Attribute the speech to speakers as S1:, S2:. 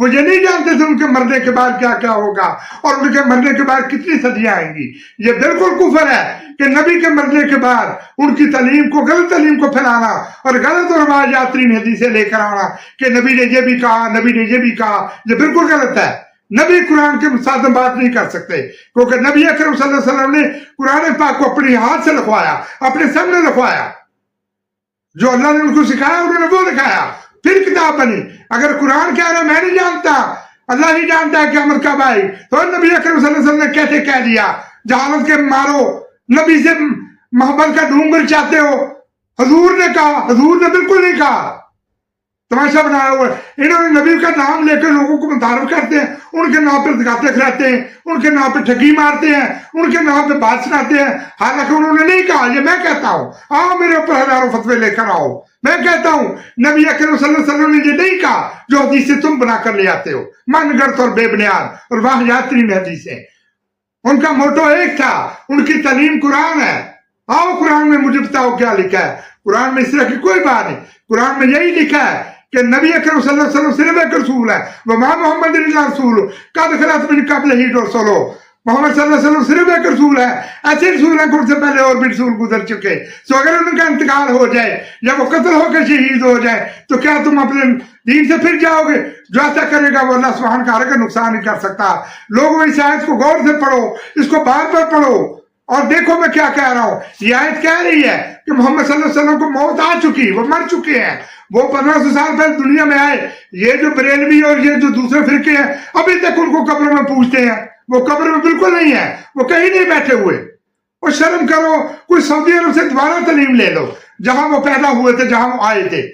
S1: وہ یہ نہیں جانتے تھے ان کے مرنے کے بعد کیا کیا ہوگا اور ان کے مرنے کے بعد کتنی صدیاں آئیں گی۔ یہ بالکل کفر ہے کہ نبی کے مرنے کے بعد ان کی تعلیم کو، غلط تعلیم کو پھیلانا اور غلط روایات ترین حدیثیں لے کر آنا کہ نبی نے یہ بھی کہا، نبی نے یہ بھی کہا، یہ بالکل غلط ہے۔ نبی قرآن کے ساتھ بات نہیں کر سکتے، کیونکہ نبی اکرم صلی اللہ علیہ وسلم نے قرآن پاک کو اپنے ہاتھ سے لکھوایا، اپنے سامنے لکھوایا، جو اللہ نے ان کو سکھایا انہوں نے وہ لکھایا، پھر کتاب بنی۔ اگر قرآن کہہ رہا ہے میں نہیں جانتا، اللہ ہی جانتا ہے قیامت کب آئی، تو نبی اکرم صلی اللہ علیہ وسلم نے کیسے کہہ دیا جہالت کے مارو نبی سے محبت کا ڈھونگر چاہتے ہو؟ حضور نے کہا، حضور نے بالکل نہیں کہا، تماشا بنایا ہوا ہے۔ انہوں نے نبی کا نام لے کر لوگوں کو متعارف کرتے ہیں، ان کے نام پہ زکاتیں کھلاتے ہیں، ان کے نام پہ ٹھگی مارتے ہیں، ان کے نام پہ بات سناتے ہیں، حالانکہ انہوں نے نہیں کہا۔ یہ میں کہتا ہوں، آؤ میرے اوپر ہزاروں فتوے لے کر آؤ، میں کہتا ہوں نبی اکرم صلی اللہ علیہ وسلم نے یہ نہیں کہا جو حدیثیں تم بنا کر لے آتے ہو، من گڑت اور بے بنیاد اور واہیات ترین حدیثیں۔ ان کا موٹو ایک تھا، ان کی تعلیم قرآن ہے۔ آؤ قرآن میں مجھے بتاؤ کیا لکھا ہے۔ قرآن میں اس طرح کی کوئی بات نہیں، قرآن میں یہی لکھا ہے کہ نبی اکرم صلی اللہ علیہ وسلم صرف ایک رسول ہے، وما محمد الا رسول قد خلت من قبلہ الرسل۔ محمد صلی اللہ علیہ وسلم صرف ایک رسول ہے، ایسے رسول ہیں کہ ان سے پہلے اور بھی رسول گزر چکے، سو اگر ان کا انتقال ہو جائے یا وہ قتل ہو کے شہید ہو جائے تو کیا تم اپنے دین سے پھر جاؤ گے؟ جو ایسا کرے گا وہ اللہ سبحانہ وتعالیٰ کا نقصان نہیں کر سکتا۔ لوگوں اس آیت کو غور سے پڑھو، اس کو بار بار پڑھو اور دیکھو میں کیا کہہ رہا ہوں۔ یہ آیت کہہ رہی ہے کہ محمد صلی اللہ علیہ وسلم کو موت آ چکی، وہ مر چکے ہیں، وہ 1500 سال پہلے دنیا میں آئے۔ یہ جو بریلوی اور یہ جو دوسرے فرقے ہیں ابھی تک ان کو قبر میں پوچھتے ہیں، وہ قبر میں بالکل نہیں ہے، وہ کہیں نہیں بیٹھے ہوئے۔ اور شرم کرو، کوئی سعودی عرب سے دوبارہ تعلیم لے لو جہاں وہ پیدا ہوئے تھے، جہاں وہ آئے تھے۔